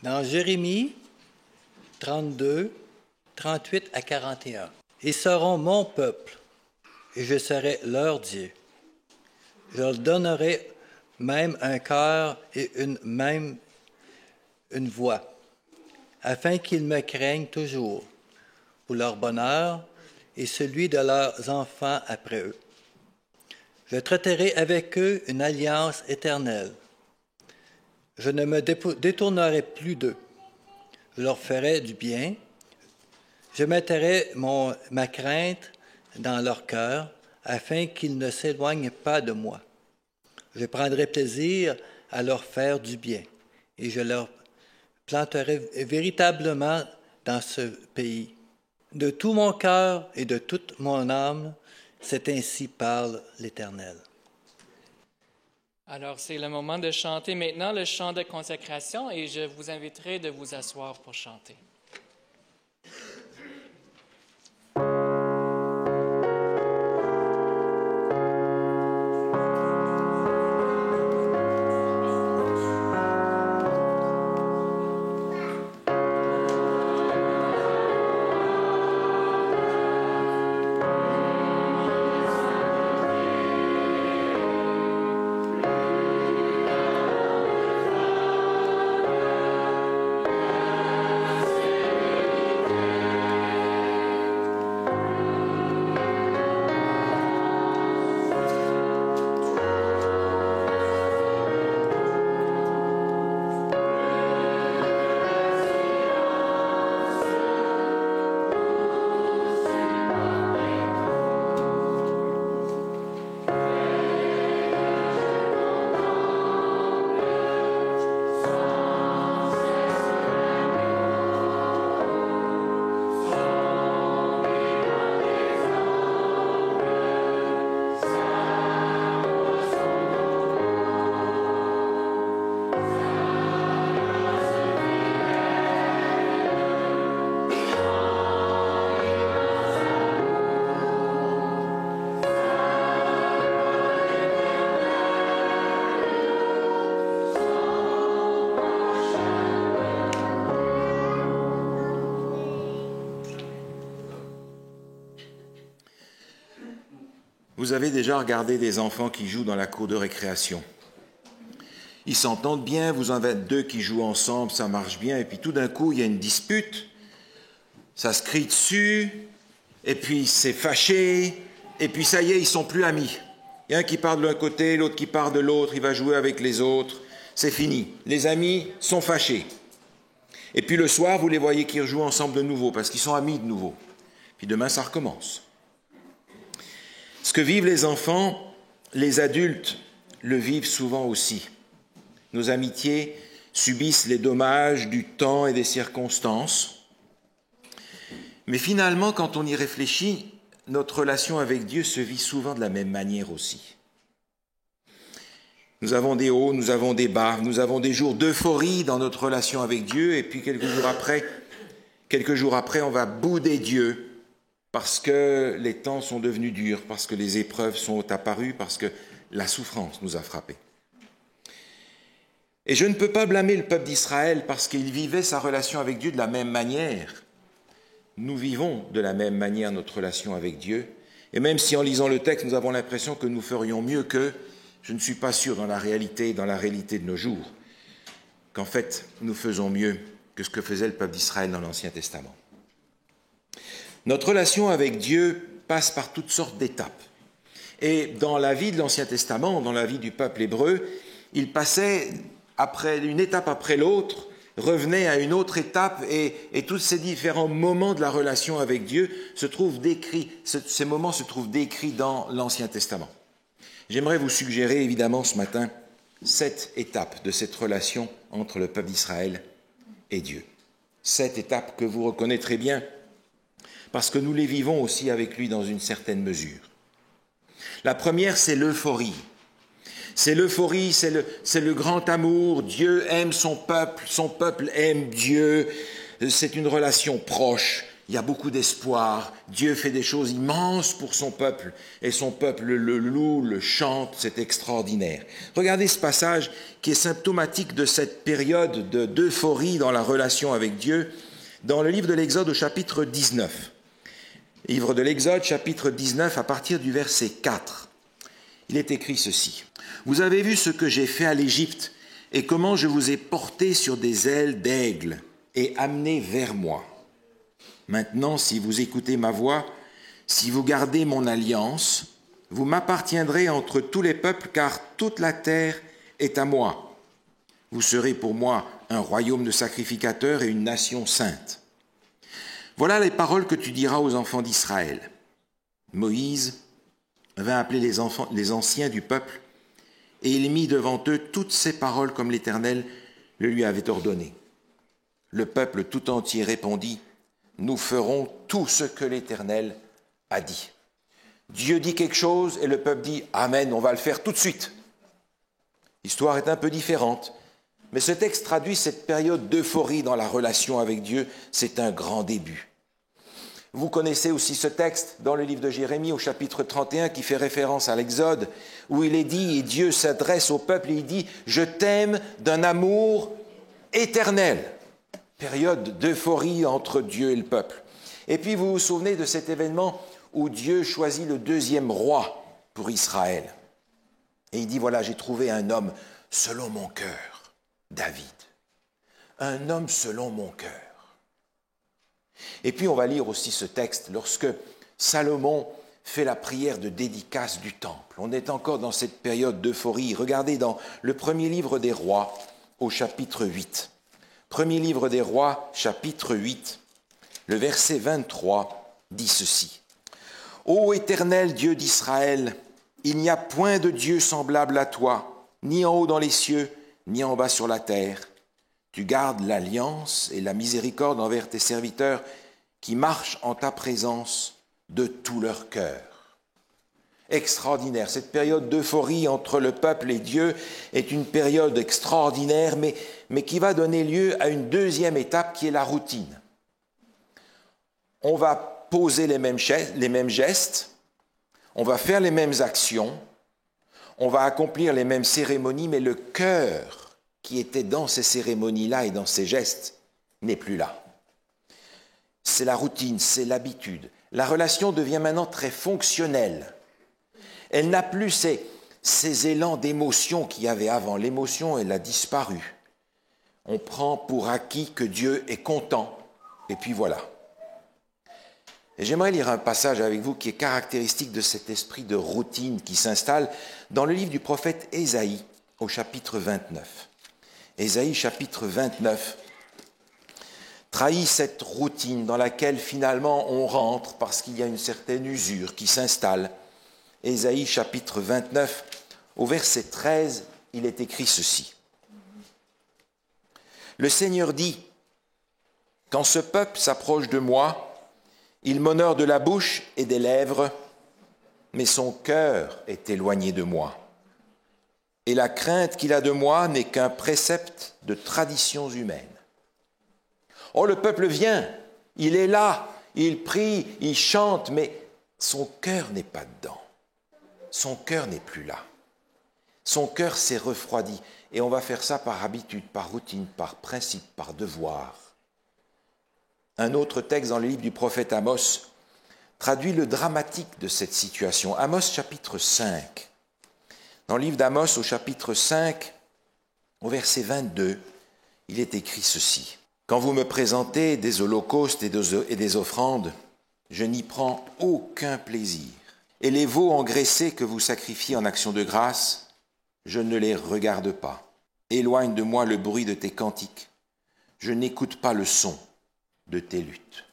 Dans Jérémie 32, 38 à 41. « Ils seront mon peuple, et je serai leur Dieu. Je leur donnerai même un cœur et une voix, afin qu'ils me craignent toujours, pour leur bonheur et celui de leurs enfants après eux. Je traiterai avec eux une alliance éternelle. Je ne me détournerai plus d'eux. Je leur ferai du bien. Je mettrai ma crainte dans leur cœur, afin qu'ils ne s'éloignent pas de moi. Je prendrai plaisir à leur faire du bien, et je leur planterai véritablement dans ce pays. De tout mon cœur et de toute mon âme, c'est ainsi parle l'Éternel. » Alors, c'est le moment de chanter maintenant le chant de consécration et je vous inviterai de vous asseoir pour chanter. Vous avez déjà regardé des enfants qui jouent dans la cour de récréation. Ils s'entendent bien, vous en avez deux qui jouent ensemble, ça marche bien, et puis tout d'un coup, il y a une dispute, ça se crie dessus, et puis c'est fâché, et puis ça y est, ils sont plus amis. Il y a un qui part de l'un côté, l'autre qui part de l'autre, il va jouer avec les autres, c'est fini. Les amis sont fâchés. Et puis le soir, vous les voyez qui rejouent ensemble de nouveau, parce qu'ils sont amis de nouveau. Puis demain, ça recommence. Ce que vivent les enfants, les adultes le vivent souvent aussi. Nos amitiés subissent les dommages du temps et des circonstances. Mais finalement, quand on y réfléchit, notre relation avec Dieu se vit souvent de la même manière aussi. Nous avons des hauts, nous avons des bas, nous avons des jours d'euphorie dans notre relation avec Dieu, et puis quelques jours après, on va bouder Dieu, parce que les temps sont devenus durs, parce que les épreuves sont apparues, parce que la souffrance nous a frappés. Et je ne peux pas blâmer le peuple d'Israël parce qu'il vivait sa relation avec Dieu de la même manière. Nous vivons de la même manière notre relation avec Dieu. Et même si en lisant le texte, nous avons l'impression que nous ferions mieux qu'eux, je ne suis pas sûr dans la réalité de nos jours, qu'en fait, nous faisons mieux que ce que faisait le peuple d'Israël dans l'Ancien Testament. Notre relation avec Dieu passe par toutes sortes d'étapes. Et dans la vie de l'Ancien Testament, dans la vie du peuple hébreu, il passait une étape après l'autre, revenait à une autre étape, et tous ces différents moments de la relation avec Dieu se trouvent décrits, ces moments se trouvent décrits dans l'Ancien Testament. J'aimerais vous suggérer évidemment ce matin 7 étapes de cette relation entre le peuple d'Israël et Dieu. 7 étapes que vous reconnaîtrez bien, parce que nous les vivons aussi avec lui dans une certaine mesure. La première, c'est l'euphorie. C'est l'euphorie, c'est le grand amour. Dieu aime son peuple aime Dieu. C'est une relation proche. il y a beaucoup d'espoir. Dieu fait des choses immenses pour son peuple et son peuple le loue, le chante, c'est extraordinaire. Regardez ce passage qui est symptomatique de cette période d'euphorie dans la relation avec Dieu dans le livre de l'Exode au chapitre 19. Livre de l'Exode, chapitre 19, à partir du verset 4. Il est écrit ceci. « Vous avez vu ce que j'ai fait à l'Égypte et comment je vous ai porté sur des ailes d'aigle et amené vers moi. Maintenant, si vous écoutez ma voix, si vous gardez mon alliance, vous m'appartiendrez entre tous les peuples, car toute la terre est à moi. Vous serez pour moi un royaume de sacrificateurs et une nation sainte. Voilà les paroles que tu diras aux enfants d'Israël. » Moïse vint appeler les anciens du peuple, et il mit devant eux toutes ces paroles comme l'Éternel le lui avait ordonné. Le peuple tout entier répondit, « Nous ferons tout ce que l'Éternel a dit. » Dieu dit quelque chose et le peuple dit « Amen, on va le faire tout de suite. » L'histoire est un peu différente, mais ce texte traduit cette période d'euphorie dans la relation avec Dieu. C'est un grand début. Vous connaissez aussi ce texte dans le livre de Jérémie au chapitre 31 qui fait référence à l'Exode, où il est dit, et Dieu s'adresse au peuple et il dit « Je t'aime d'un amour éternel ». Période d'euphorie entre Dieu et le peuple. Et puis vous vous souvenez de cet événement où Dieu choisit le deuxième roi pour Israël. Et il dit, voilà, j'ai trouvé un homme selon mon cœur, David. Un homme selon mon cœur. Et puis on va lire aussi ce texte lorsque Salomon fait la prière de dédicace du temple. On est encore dans cette période d'euphorie. Regardez dans le premier livre des rois au chapitre 8. Premier livre des rois, chapitre 8, le verset 23 dit ceci. « Ô Éternel Dieu d'Israël, il n'y a point de Dieu semblable à toi, ni en haut dans les cieux, ni en bas sur la terre. Tu gardes l'alliance et la miséricorde envers tes serviteurs qui marchent en ta présence de tout leur cœur. » Extraordinaire. Cette période d'euphorie entre le peuple et Dieu est une période extraordinaire, mais qui va donner lieu à une deuxième étape qui est la routine. On va poser les mêmes gestes, on va faire les mêmes actions, on va accomplir les mêmes cérémonies, mais le cœur qui était dans ces cérémonies-là et dans ces gestes n'est plus là. C'est la routine, c'est l'habitude. La relation devient maintenant très fonctionnelle. Elle n'a plus ces élans d'émotion qu'il y avait avant. L'émotion, elle a disparu. On prend pour acquis que Dieu est content, et puis voilà. Et j'aimerais lire un passage avec vous qui est caractéristique de cet esprit de routine qui s'installe dans le livre du prophète Ésaïe, au chapitre 29. Ésaïe, chapitre 29, trahit cette routine dans laquelle finalement on rentre parce qu'il y a une certaine usure qui s'installe. Ésaïe chapitre 29, au verset 13, il est écrit ceci. Le Seigneur dit, « Quand ce peuple s'approche de moi, il m'honore de la bouche et des lèvres, mais son cœur est éloigné de moi. Et la crainte qu'il a de moi n'est qu'un précepte de traditions humaines. » Oh, le peuple vient, il est là, il prie, il chante, mais son cœur n'est pas dedans. Son cœur n'est plus là. Son cœur s'est refroidi. Et on va faire ça par habitude, par routine, par principe, par devoir. Un autre texte dans le livre du prophète Amos traduit le dramatique de cette situation. Amos chapitre 5. Dans le livre d'Amos au chapitre 5, au verset 22, il est écrit ceci. « Quand vous me présentez des holocaustes et des offrandes, je n'y prends aucun plaisir. Et les veaux engraissés que vous sacrifiez en action de grâce, je ne les regarde pas. Éloigne de moi le bruit de tes cantiques. Je n'écoute pas le son de tes luttes. »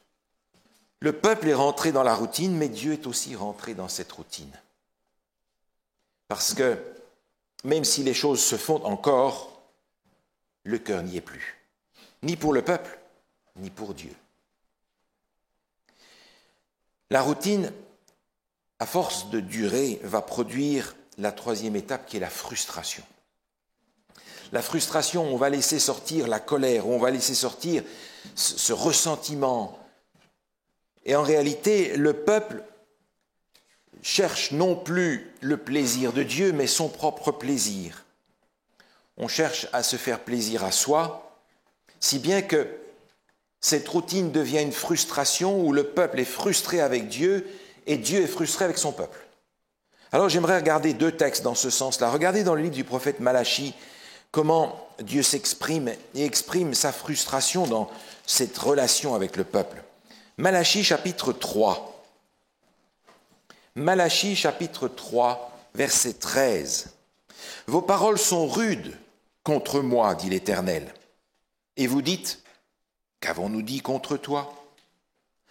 Le peuple est rentré dans la routine, mais Dieu est aussi rentré dans cette routine. Parce que même si les choses se font encore, le cœur n'y est plus. Ni pour le peuple, ni pour Dieu. La routine, à force de durer, va produire la troisième étape qui est la frustration. La frustration, on va laisser sortir la colère, on va laisser sortir ce ressentiment Et en réalité, le peuple cherche non plus le plaisir de Dieu, mais son propre plaisir. On cherche à se faire plaisir à soi, si bien que cette routine devient une frustration où le peuple est frustré avec Dieu et Dieu est frustré avec son peuple. Alors j'aimerais regarder 2 textes dans ce sens-là. Regardez dans le livre du prophète Malachie comment Dieu s'exprime et exprime sa frustration dans cette relation avec le peuple. Malachie chapitre 3. Malachie chapitre 3, verset 13. « Vos paroles sont rudes contre moi, dit l'Éternel. Et vous dites, qu'avons-nous dit contre toi?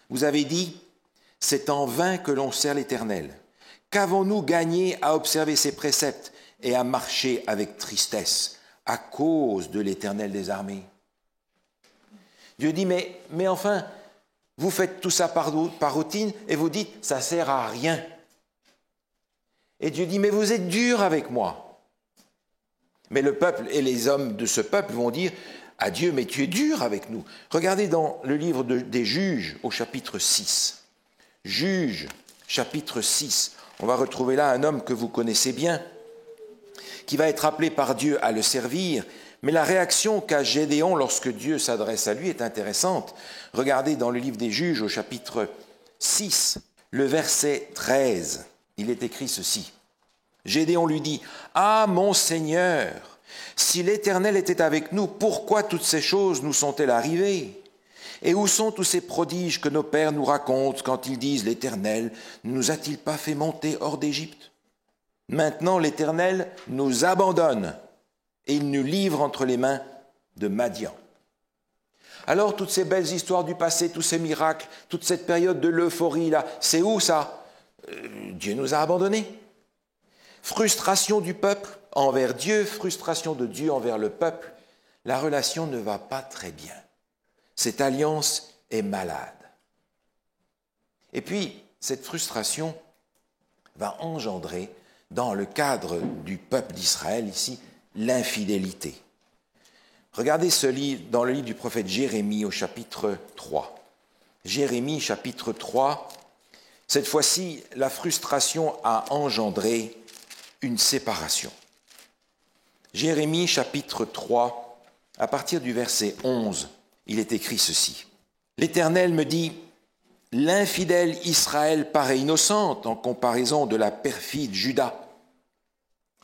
Vous avez dit, c'est en vain que l'on sert l'Éternel. Qu'avons-nous gagné à observer ses préceptes et à marcher avec tristesse à cause de l'Éternel des armées? » Dieu dit, mais enfin, vous faites tout ça par routine et vous dites, ça ne sert à rien. Et Dieu dit, mais vous êtes dur avec moi. Mais le peuple et les hommes de ce peuple vont dire à Dieu, mais tu es dur avec nous. Regardez dans le livre des Juges au chapitre 6. Juges, chapitre 6. On va retrouver là un homme que vous connaissez bien, qui va être appelé par Dieu à le servir. Mais la réaction qu'a Gédéon lorsque Dieu s'adresse à lui est intéressante. Regardez dans le livre des Juges au chapitre 6, le verset 13. Il est écrit ceci. Gédéon lui dit, « Ah, mon Seigneur, si l'Éternel était avec nous, pourquoi toutes ces choses nous sont-elles arrivées? Et où sont tous ces prodiges que nos pères nous racontent quand ils disent, l'Éternel ne nous a-t-il pas fait monter hors d'Égypte? Maintenant l'Éternel nous abandonne et il nous livre entre les mains de Madian. » Alors toutes ces belles histoires du passé, tous ces miracles, toute cette période de l'euphorie là, c'est où ça? Dieu nous a abandonnés. Frustration du peuple envers Dieu, frustration de Dieu envers le peuple, la relation ne va pas très bien. Cette alliance est malade. Et puis, cette frustration va engendrer, dans le cadre du peuple d'Israël ici, l'infidélité. Regardez ce livre, dans le livre du prophète Jérémie au chapitre 3. Jérémie chapitre 3, cette fois-ci, la frustration a engendré une séparation. Jérémie chapitre 3, à partir du verset 11, il est écrit ceci. « L'Éternel me dit, l'infidèle Israël paraît innocente en comparaison de la perfide Juda.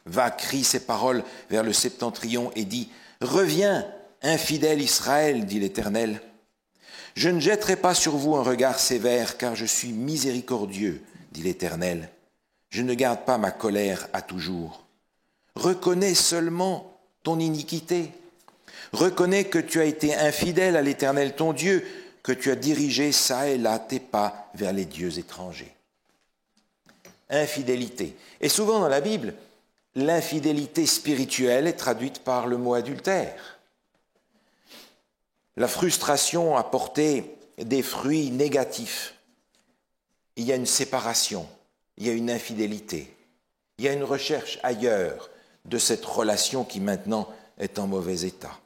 Va, crie ces paroles vers le septentrion et dit, reviens, infidèle Israël, dit l'Éternel. Je ne jetterai pas sur vous un regard sévère, car je suis miséricordieux, dit l'Éternel. Je ne garde pas ma colère à toujours. Reconnais seulement ton iniquité. Reconnais que tu as été infidèle à l'Éternel ton Dieu, que tu as dirigé çà et là tes pas vers les dieux étrangers. » Infidélité. Et souvent dans la Bible, l'infidélité spirituelle est traduite par le mot adultère. La frustration a porté des fruits négatifs. Il y a une séparation, il y a une infidélité, il y a une recherche ailleurs de cette relation qui maintenant est en mauvais état.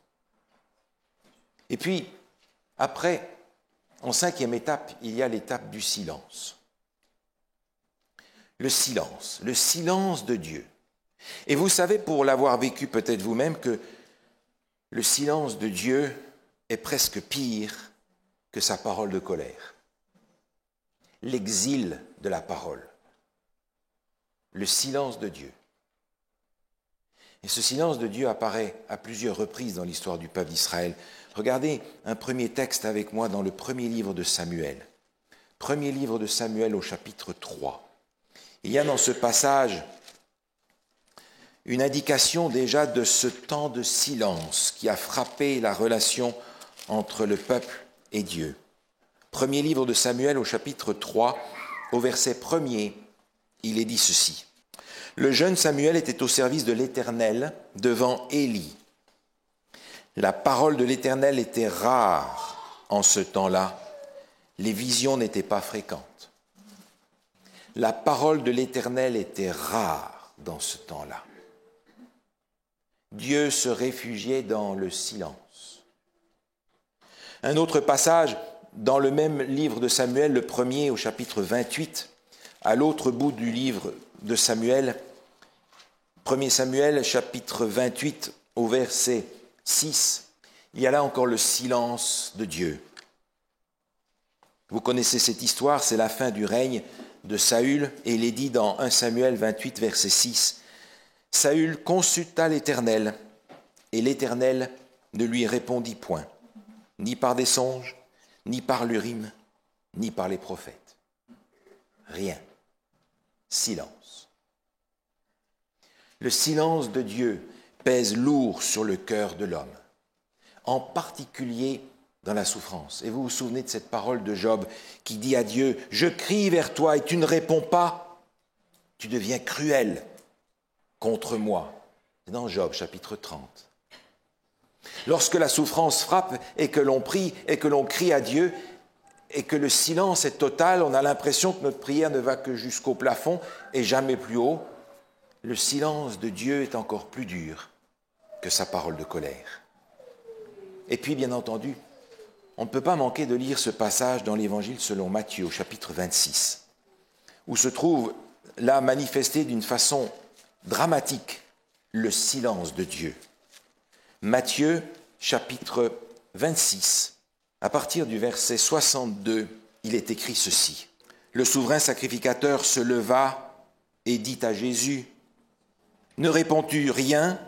Et puis, après, en 5e étape, il y a l'étape du silence. Le silence de Dieu. Et vous savez, pour l'avoir vécu peut-être vous-même, que le silence de Dieu est presque pire que sa parole de colère. L'exil de la parole. Le silence de Dieu. Et ce silence de Dieu apparaît à plusieurs reprises dans l'histoire du peuple d'Israël. Regardez un premier texte avec moi dans le premier livre de Samuel. Premier livre de Samuel au chapitre 3. Il y a dans ce passage une indication déjà de ce temps de silence qui a frappé la relation entre le peuple et Dieu. Premier livre de Samuel au chapitre 3, au verset 1er, il est dit ceci. Le jeune Samuel était au service de l'Éternel devant Élie. La parole de l'Éternel était rare en ce temps-là. Les visions n'étaient pas fréquentes. La parole de l'Éternel était rare dans ce temps-là. Dieu se réfugiait dans le silence. Un autre passage dans le même livre de Samuel, le premier au chapitre 28, à l'autre bout du livre de Samuel, 1er Samuel, chapitre 28, au verset 6, il y a là encore le silence de Dieu. Vous connaissez cette histoire, c'est la fin du règne de Saül, et il est dit dans 1 Samuel 28, verset 6, « Saül consulta l'Éternel, et l'Éternel ne lui répondit point, ni par des songes, ni par l'Urim, ni par les prophètes. » Rien. Silence. Le silence de Dieu pèse lourd sur le cœur de l'homme, en particulier dans la souffrance. Et vous vous souvenez de cette parole de Job qui dit à Dieu, « Je crie vers toi et tu ne réponds pas, tu deviens cruel contre moi. » C'est dans Job, chapitre 30. Lorsque la souffrance frappe et que l'on prie et que l'on crie à Dieu et que le silence est total, on a l'impression que notre prière ne va que jusqu'au plafond et jamais plus haut. Le silence de Dieu est encore plus dur que sa parole de colère. Et puis, bien entendu, on ne peut pas manquer de lire ce passage dans l'Évangile selon Matthieu, au chapitre 26, où se trouve là manifesté d'une façon dramatique le silence de Dieu. Matthieu, chapitre 26, à partir du verset 62, il est écrit ceci. Le souverain sacrificateur se leva et dit à Jésus, « Ne réponds-tu rien?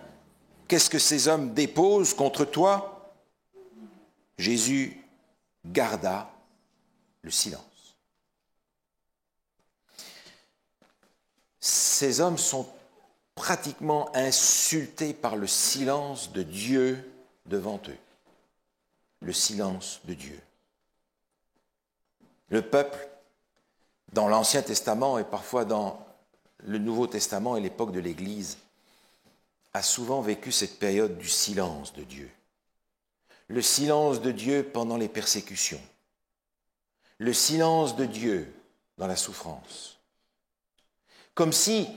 Qu'est-ce que ces hommes déposent contre toi ?» Jésus garda le silence. Ces hommes sont pratiquement insultés par le silence de Dieu devant eux. Le silence de Dieu. Le peuple, dans l'Ancien Testament et parfois dans le Nouveau Testament et l'époque de l'Église, a souvent vécu cette période du silence de Dieu. Le silence de Dieu pendant les persécutions. Le silence de Dieu dans la souffrance. Comme si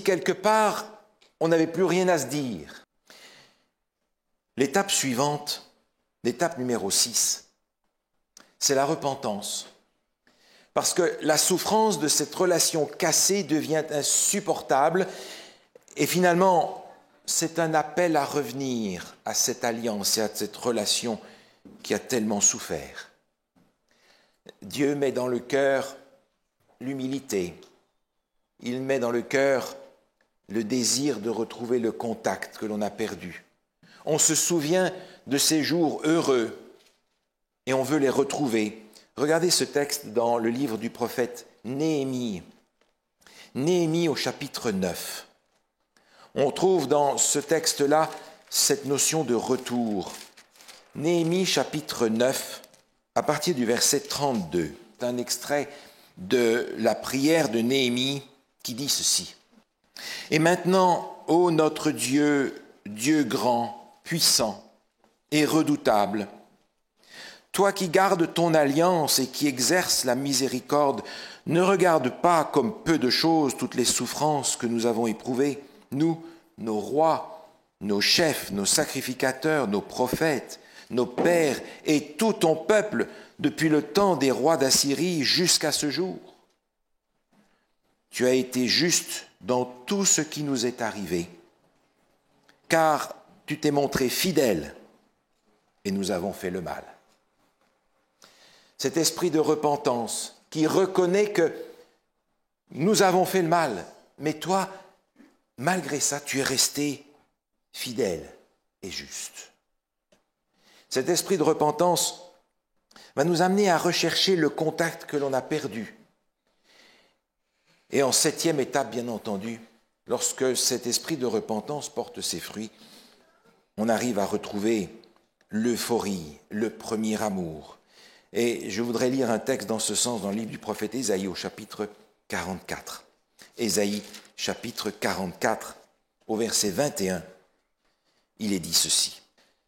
quelque part, on n'avait plus rien à se dire. L'étape suivante, l'étape numéro 6, c'est la repentance. Parce que la souffrance de cette relation cassée devient insupportable et finalement, c'est un appel à revenir à cette alliance et à cette relation qui a tellement souffert. Dieu met dans le cœur l'humilité. Il met dans le cœur le désir de retrouver le contact que l'on a perdu. On se souvient de ces jours heureux et on veut les retrouver. Regardez ce texte dans le livre du prophète Néhémie. Néhémie au chapitre 9. On trouve dans ce texte-là cette notion de retour. Néhémie chapitre 9, à partir du verset 32. C'est un extrait de la prière de Néhémie qui dit ceci. « Et maintenant, ô notre Dieu, Dieu grand, puissant et redoutable, toi qui gardes ton alliance et qui exerces la miséricorde, ne regarde pas comme peu de choses toutes les souffrances que nous avons éprouvées, nous, nos rois, nos chefs, nos sacrificateurs, nos prophètes, nos pères et tout ton peuple depuis le temps des rois d'Assyrie jusqu'à ce jour. Tu as été juste dans tout ce qui nous est arrivé, car tu t'es montré fidèle et nous avons fait le mal. » Cet esprit de repentance qui reconnaît que nous avons fait le mal, mais toi, malgré ça, tu es resté fidèle et juste. Cet esprit de repentance va nous amener à rechercher le contact que l'on a perdu. Et en 7e étape, bien entendu, lorsque cet esprit de repentance porte ses fruits, on arrive à retrouver l'euphorie, le premier amour. Et je voudrais lire un texte dans ce sens dans le livre du prophète Ésaïe au chapitre 44. Ésaïe chapitre 44 au verset 21, il est dit ceci.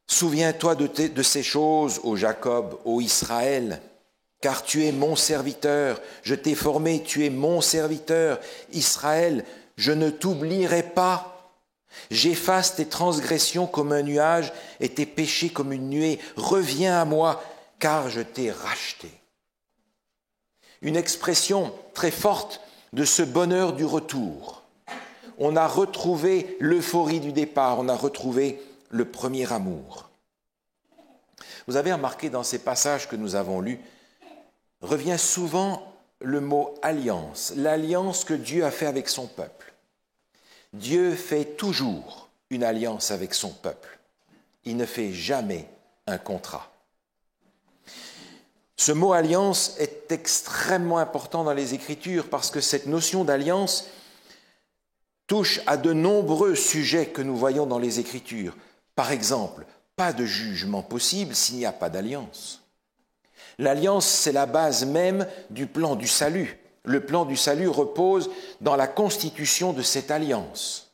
« Souviens-toi de ces choses, ô Jacob, ô Israël, car tu es mon serviteur, je t'ai formé, tu es mon serviteur. Israël, je ne t'oublierai pas. J'efface tes transgressions comme un nuage et tes péchés comme une nuée. Reviens à moi, car je t'ai racheté. Une expression très forte de ce bonheur du retour. On a retrouvé l'euphorie du départ, on a retrouvé le premier amour. Vous avez remarqué dans ces passages que nous avons lus, revient souvent le mot alliance, l'alliance que Dieu a fait avec son peuple. Dieu fait toujours une alliance avec son peuple. Il ne fait jamais un contrat. Ce mot alliance est extrêmement important dans les Écritures parce que cette notion d'alliance touche à de nombreux sujets que nous voyons dans les Écritures. Par exemple, pas de jugement possible s'il n'y a pas d'alliance. L'alliance, c'est la base même du plan du salut. Le plan du salut repose dans la constitution de cette alliance.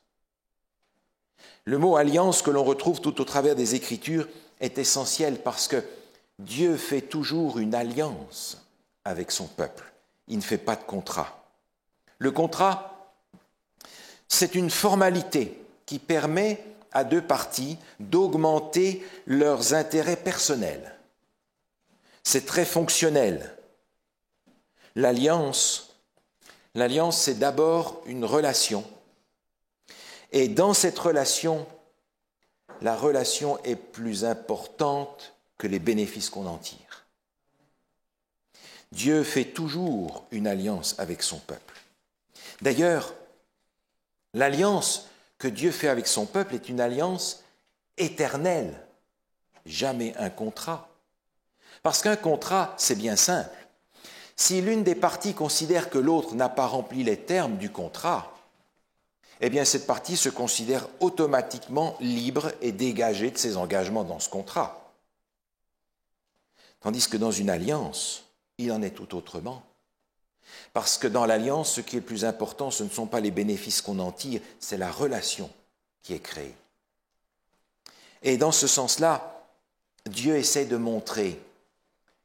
Le mot alliance que l'on retrouve tout au travers des Écritures est essentiel parce que Dieu fait toujours une alliance avec son peuple. Il ne fait pas de contrat. Le contrat, c'est une formalité qui permet à deux parties d'augmenter leurs intérêts personnels. C'est très fonctionnel. L'alliance, c'est d'abord une relation. Et dans cette relation, la relation est plus importante que les bénéfices qu'on en tire. Dieu fait toujours une alliance avec son peuple. D'ailleurs, l'alliance que Dieu fait avec son peuple est une alliance éternelle, jamais un contrat. Parce qu'un contrat, c'est bien simple. Si l'une des parties considère que l'autre n'a pas rempli les termes du contrat, eh bien cette partie se considère automatiquement libre et dégagée de ses engagements dans ce contrat. Tandis que dans une alliance, il en est tout autrement. Parce que dans l'alliance, ce qui est le plus important, ce ne sont pas les bénéfices qu'on en tire, c'est la relation qui est créée. Et dans ce sens-là, Dieu essaie de montrer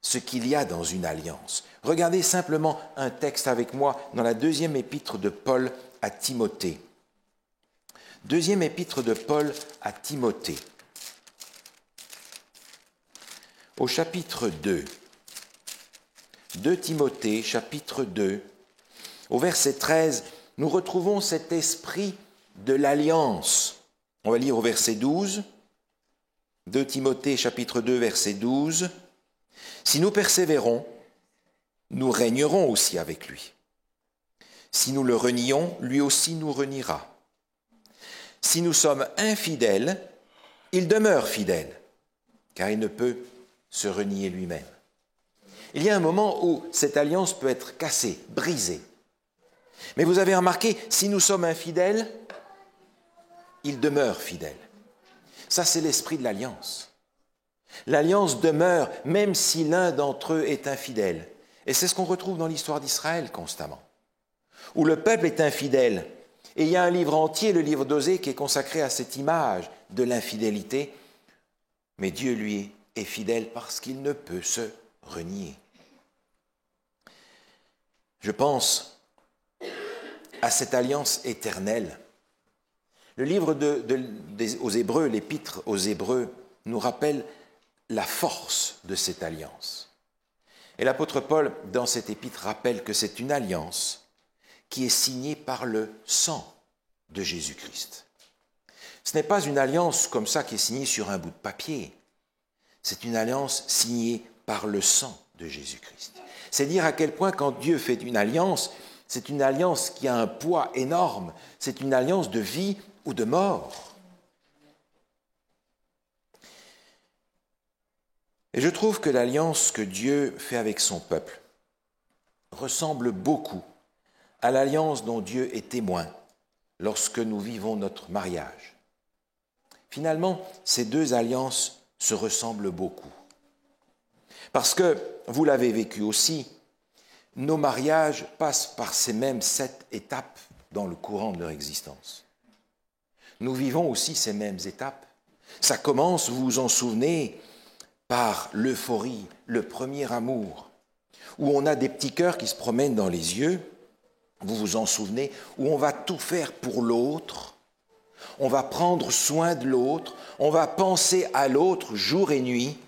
ce qu'il y a dans une alliance. Regardez simplement un texte avec moi dans la deuxième épître de Paul à Timothée. Deuxième épître de Paul à Timothée. Au chapitre 2. 2 Timothée, chapitre 2, au verset 13, nous retrouvons cet esprit de l'alliance. On va lire au verset 12. 2 Timothée, chapitre 2, verset 12. « Si nous persévérons, nous régnerons aussi avec lui. Si nous le renions, lui aussi nous reniera. Si nous sommes infidèles, il demeure fidèle, car il ne peut se renier lui-même. » Il y a un moment où cette alliance peut être cassée, brisée. Mais vous avez remarqué, si nous sommes infidèles, il demeure fidèle. Ça, c'est l'esprit de l'alliance. L'alliance demeure même si l'un d'entre eux est infidèle. Et c'est ce qu'on retrouve dans l'histoire d'Israël constamment, où le peuple est infidèle. Et il y a un livre entier, le livre d'Osée, qui est consacré à cette image de l'infidélité. Mais Dieu, lui, est fidèle parce qu'il ne peut se renier. Je pense à cette alliance éternelle. Le livre aux Hébreux, l'épître aux Hébreux, nous rappelle la force de cette alliance. Et l'apôtre Paul, dans cette épître, rappelle que c'est une alliance qui est signée par le sang de Jésus-Christ. Ce n'est pas une alliance comme ça qui est signée sur un bout de papier. C'est une alliance signée par le sang de Jésus-Christ. C'est dire à quel point quand Dieu fait une alliance, c'est une alliance qui a un poids énorme. C'est une alliance de vie ou de mort. Et je trouve que l'alliance que Dieu fait avec son peuple ressemble beaucoup à l'alliance dont Dieu est témoin lorsque nous vivons notre mariage. Finalement, ces deux alliances se ressemblent beaucoup. Parce que, vous l'avez vécu aussi, nos mariages passent par ces mêmes 7 étapes dans le courant de leur existence. Nous vivons aussi ces mêmes étapes. Ça commence, vous vous en souvenez, par l'euphorie, le premier amour, où on a des petits cœurs qui se promènent dans les yeux, vous vous en souvenez, où on va tout faire pour l'autre, on va prendre soin de l'autre, on va penser à l'autre jour et nuit.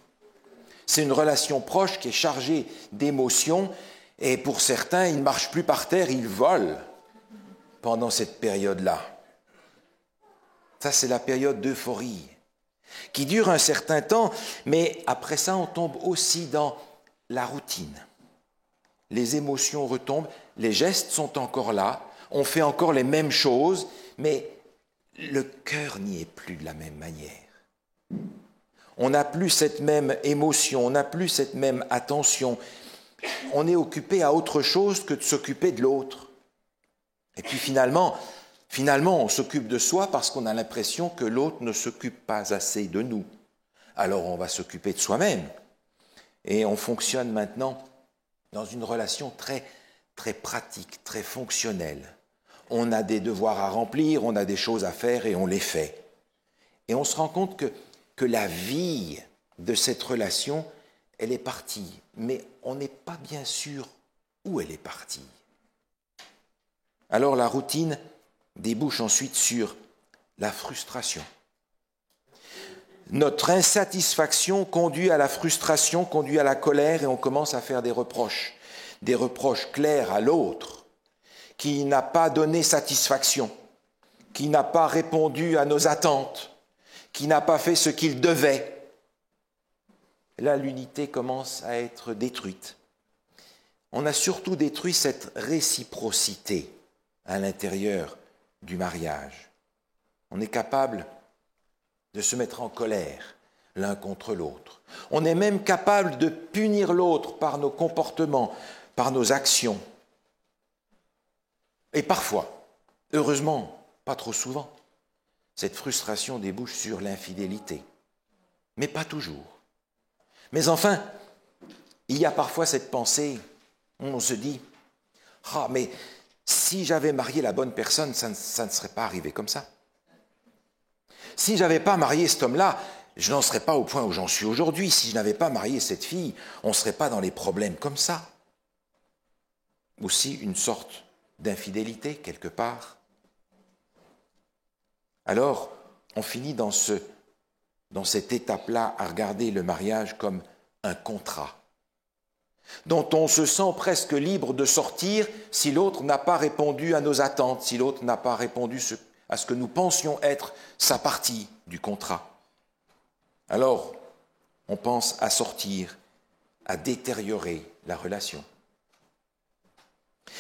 C'est une relation proche qui est chargée d'émotions, et pour certains, ils ne marchent plus par terre, ils volent pendant cette période-là. Ça, c'est la période d'euphorie, qui dure un certain temps, mais après ça, on tombe aussi dans la routine. Les émotions retombent, les gestes sont encore là, on fait encore les mêmes choses, mais le cœur n'y est plus de la même manière. On n'a plus cette même émotion, on n'a plus cette même attention. On est occupé à autre chose que de s'occuper de l'autre. Et puis finalement, on s'occupe de soi parce qu'on a l'impression que l'autre ne s'occupe pas assez de nous. Alors on va s'occuper de soi-même. Et on fonctionne maintenant dans une relation très, très pratique, très fonctionnelle. On a des devoirs à remplir, on a des choses à faire et on les fait. Et on se rend compte que la vie de cette relation, elle est partie, mais on n'est pas bien sûr où elle est partie. Alors la routine débouche ensuite sur la frustration. Notre insatisfaction conduit à la frustration, conduit à la colère, et on commence à faire des reproches clairs à l'autre, qui n'a pas donné satisfaction, qui n'a pas répondu à nos attentes, qui n'a pas fait ce qu'il devait. Là, l'unité commence à être détruite. On a surtout détruit cette réciprocité à l'intérieur du mariage. On est capable de se mettre en colère l'un contre l'autre. On est même capable de punir l'autre par nos comportements, par nos actions. Et parfois, heureusement, pas trop souvent, cette frustration débouche sur l'infidélité. Mais pas toujours. Mais enfin, il y a parfois cette pensée, on se dit, « Ah, mais si j'avais marié la bonne personne, ça ne serait pas arrivé comme ça. Si je n'avais pas marié cet homme-là, je n'en serais pas au point où j'en suis aujourd'hui. Si je n'avais pas marié cette fille, on ne serait pas dans les problèmes comme ça. » Aussi une sorte d'infidélité quelque part. Alors, on finit dans cette étape-là à regarder le mariage comme un contrat, dont on se sent presque libre de sortir si l'autre n'a pas répondu à nos attentes, si l'autre n'a pas répondu à ce que nous pensions être sa partie du contrat. Alors, on pense à sortir, à détériorer la relation.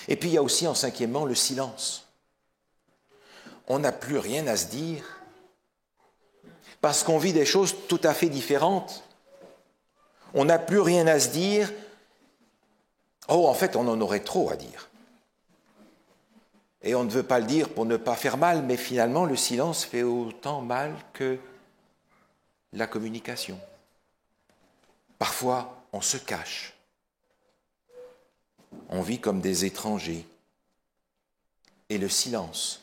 Et puis il y a aussi en cinquièmement le silence. On n'a plus rien à se dire parce qu'on vit des choses tout à fait différentes. On n'a plus rien à se dire. Oh, en fait, on en aurait trop à dire. Et on ne veut pas le dire pour ne pas faire mal, mais finalement, le silence fait autant mal que la communication. Parfois, on se cache. On vit comme des étrangers. Et le silence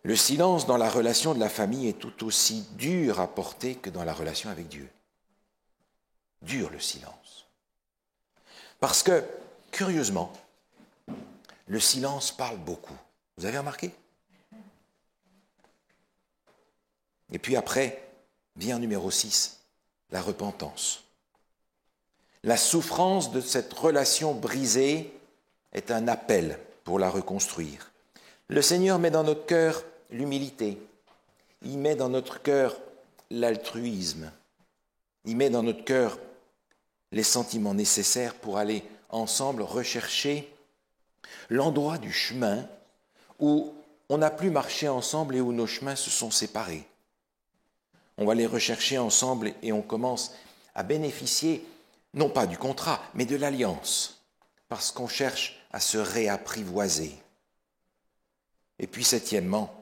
dans la relation de la famille est tout aussi dur à porter que dans la relation avec Dieu. Dur le silence. Parce que, curieusement, le silence parle beaucoup. Vous avez remarqué? Et puis après, vient numéro 6, la repentance. La souffrance de cette relation brisée est un appel pour la reconstruire. Le Seigneur met dans notre cœur l'humilité. Il met dans notre cœur l'altruisme. Il met dans notre cœur les sentiments nécessaires pour aller ensemble rechercher l'endroit du chemin où on n'a plus marché ensemble et où nos chemins se sont séparés. On va les rechercher ensemble et on commence à bénéficier, non pas du contrat, mais de l'alliance, parce qu'on cherche à se réapprivoiser. Et puis septièmement,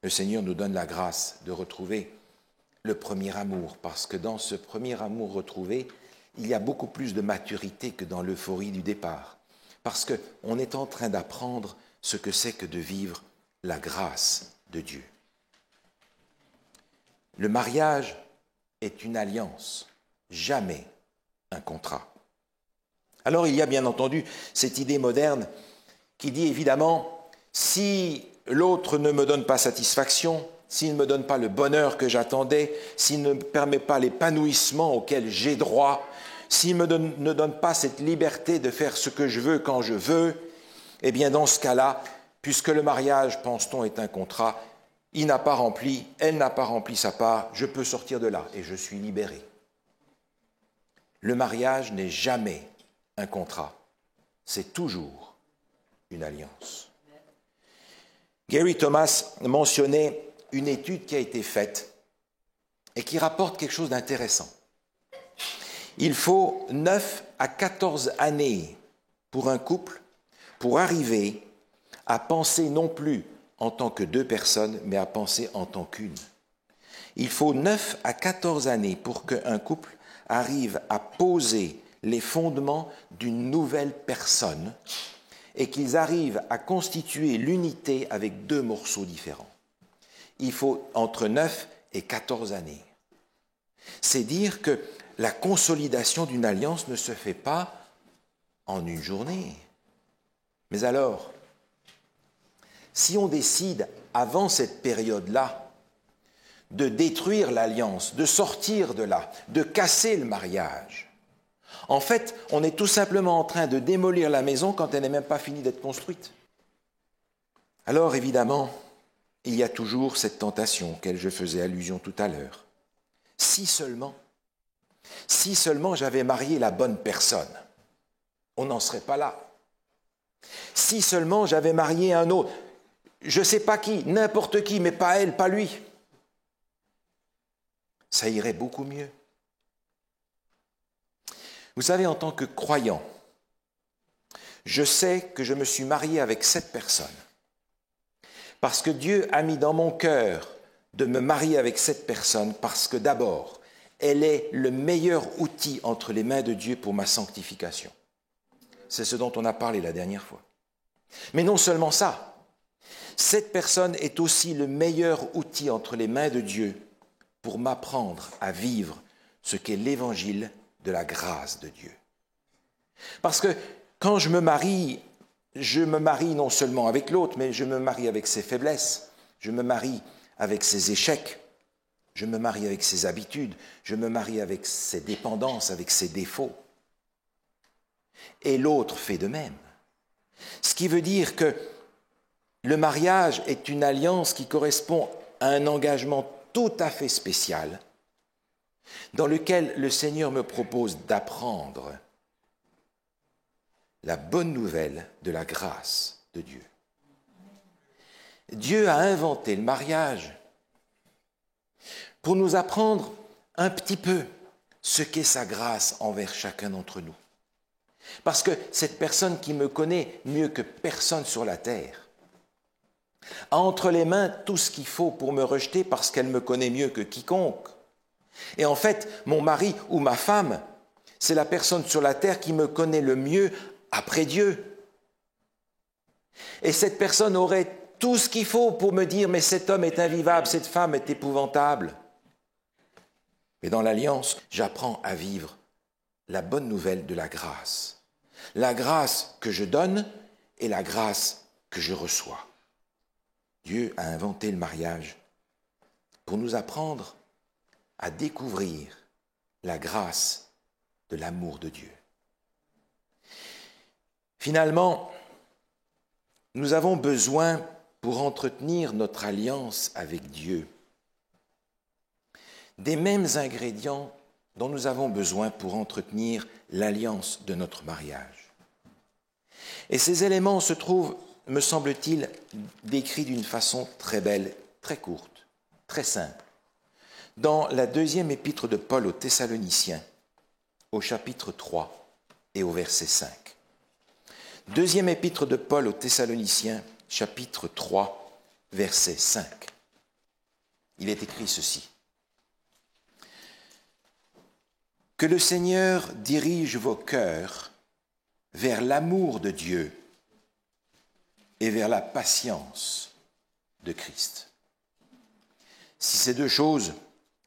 le Seigneur nous donne la grâce de retrouver le premier amour, parce que dans ce premier amour retrouvé, il y a beaucoup plus de maturité que dans l'euphorie du départ, parce qu'on est en train d'apprendre ce que c'est que de vivre la grâce de Dieu. Le mariage est une alliance, jamais un contrat. Alors il y a bien entendu cette idée moderne qui dit évidemment, si l'autre ne me donne pas satisfaction, s'il ne me donne pas le bonheur que j'attendais, s'il ne me permet pas l'épanouissement auquel j'ai droit, s'il ne donne pas cette liberté de faire ce que je veux quand je veux, eh bien dans ce cas-là, puisque le mariage, pense-t-on, est un contrat, il n'a pas rempli, elle n'a pas rempli sa part, je peux sortir de là et je suis libéré. Le mariage n'est jamais un contrat, c'est toujours une alliance. Gary Thomas mentionnait une étude qui a été faite et qui rapporte quelque chose d'intéressant. Il faut 9 à 14 années pour un couple pour arriver à penser non plus en tant que deux personnes, mais à penser en tant qu'une. Il faut 9 à 14 années pour qu'un couple arrive à poser les fondements d'une nouvelle personne et qu'ils arrivent à constituer l'unité avec deux morceaux différents. Il faut entre 9 et 14 années. C'est dire que la consolidation d'une alliance ne se fait pas en une journée. Mais alors, si on décide, avant cette période-là, de détruire l'alliance, de sortir de là, de casser le mariage, en fait, on est tout simplement en train de démolir la maison quand elle n'est même pas finie d'être construite. Alors, évidemment, il y a toujours cette tentation auquel je faisais allusion tout à l'heure. Si seulement j'avais marié la bonne personne, on n'en serait pas là. Si seulement j'avais marié un autre, je ne sais pas qui, n'importe qui, mais pas elle, pas lui, ça irait beaucoup mieux. Vous savez, en tant que croyant, je sais que je me suis marié avec cette personne parce que Dieu a mis dans mon cœur de me marier avec cette personne parce que d'abord, elle est le meilleur outil entre les mains de Dieu pour ma sanctification. C'est ce dont on a parlé la dernière fois. Mais non seulement ça, cette personne est aussi le meilleur outil entre les mains de Dieu pour m'apprendre à vivre ce qu'est l'évangile de la grâce de Dieu. Parce que quand je me marie non seulement avec l'autre, mais je me marie avec ses faiblesses, je me marie avec ses échecs, je me marie avec ses habitudes, je me marie avec ses dépendances, avec ses défauts. Et l'autre fait de même. Ce qui veut dire que le mariage est une alliance qui correspond à un engagement tout à fait spécial dans lequel le Seigneur me propose d'apprendre la bonne nouvelle de la grâce de Dieu. Dieu a inventé le mariage pour nous apprendre un petit peu ce qu'est sa grâce envers chacun d'entre nous. Parce que cette personne qui me connaît mieux que personne sur la terre a entre les mains tout ce qu'il faut pour me rejeter parce qu'elle me connaît mieux que quiconque. Et en fait, mon mari ou ma femme, c'est la personne sur la terre qui me connaît le mieux après Dieu. Et cette personne aurait tout ce qu'il faut pour me dire « mais cet homme est invivable, cette femme est épouvantable ». Mais dans l'alliance, j'apprends à vivre la bonne nouvelle de la grâce. La grâce que je donne et la grâce que je reçois. Dieu a inventé le mariage pour nous apprendre à découvrir la grâce de l'amour de Dieu. Finalement, nous avons besoin, pour entretenir notre alliance avec Dieu, des mêmes ingrédients dont nous avons besoin pour entretenir l'alliance de notre mariage. Et ces éléments se trouvent, me semble-t-il, décrits d'une façon très belle, très courte, très simple, dans la deuxième épître de Paul aux Thessaloniciens, au chapitre 3 et au verset 5. Deuxième épître de Paul aux Thessaloniciens, chapitre 3, verset 5. Il est écrit ceci. Que le Seigneur dirige vos cœurs vers l'amour de Dieu et vers la patience de Christ. Si ces deux choses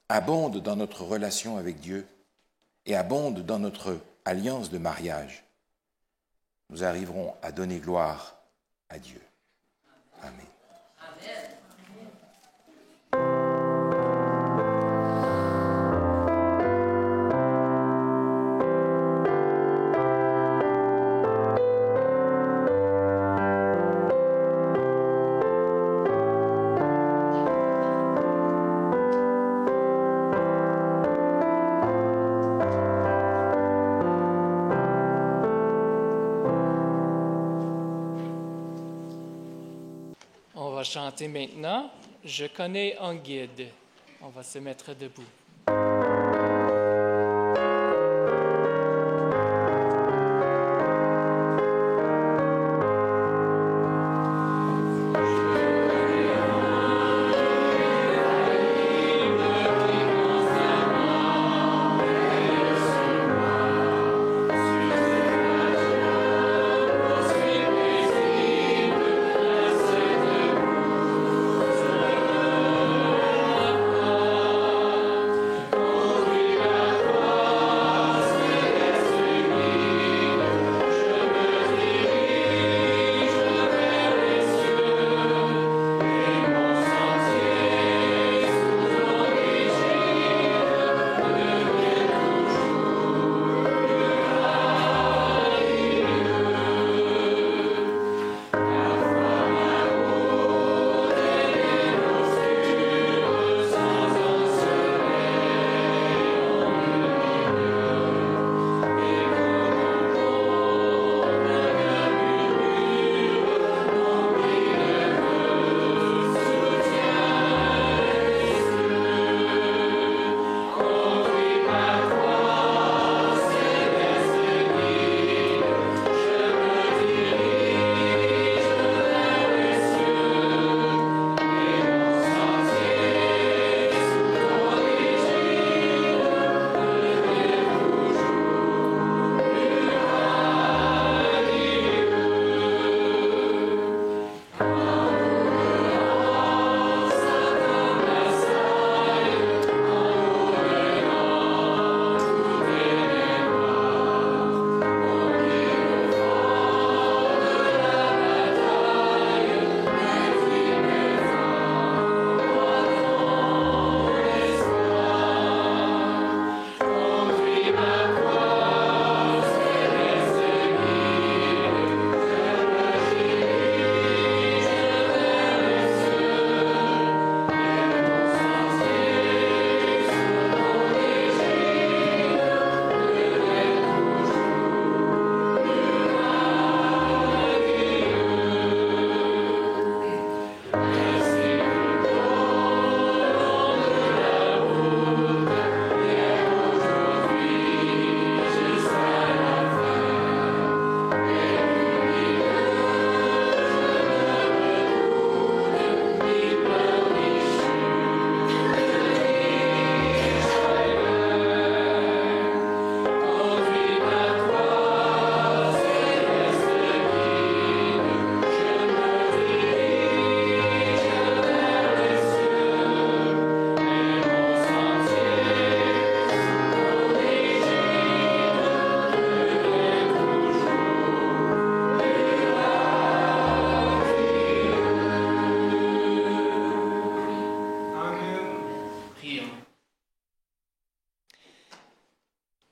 abondent dans notre relation avec Dieu et abondent dans notre alliance de mariage, nous arriverons à donner gloire à Dieu. Amen. Amen. chanter maintenant « Je connais un guide ». On va se mettre debout.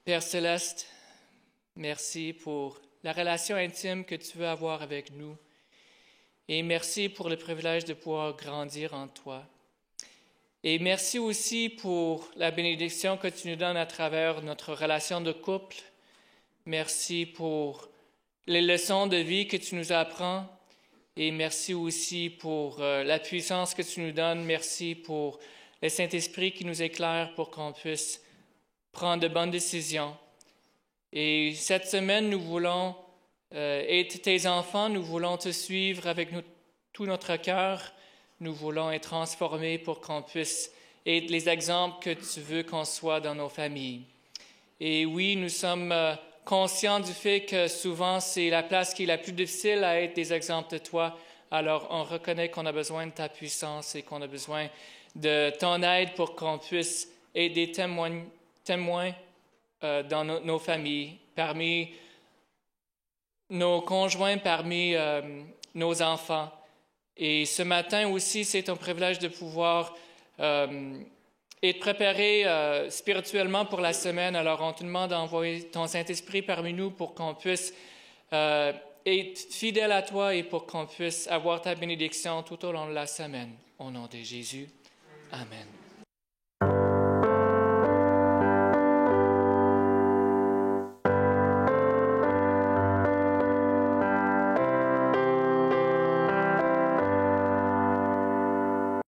Père Céleste, merci pour la relation intime que tu veux avoir avec nous et merci pour le privilège de pouvoir grandir en toi. Et merci aussi pour la bénédiction que tu nous donnes à travers notre relation de couple. Merci pour les leçons de vie que tu nous apprends et merci aussi pour la puissance que tu nous donnes. Merci pour le Saint-Esprit qui nous éclaire pour qu'on puisse prendre de bonnes décisions. Et cette semaine, nous voulons être tes enfants, nous voulons te suivre avec tout notre cœur. Nous voulons être transformés pour qu'on puisse être les exemples que tu veux qu'on soit dans nos familles. Et oui, nous sommes conscients du fait que souvent, c'est la place qui est la plus difficile à être des exemples de toi. Alors, on reconnaît qu'on a besoin de ta puissance et qu'on a besoin de ton aide pour qu'on puisse être des témoins dans nos familles, parmi nos conjoints, parmi nos enfants. Et ce matin aussi, c'est un privilège de pouvoir être préparé spirituellement pour la semaine. Alors, on te demande d'envoyer ton Saint-Esprit parmi nous pour qu'on puisse être fidèle à toi et pour qu'on puisse avoir ta bénédiction tout au long de la semaine. Au nom de Jésus, Amen.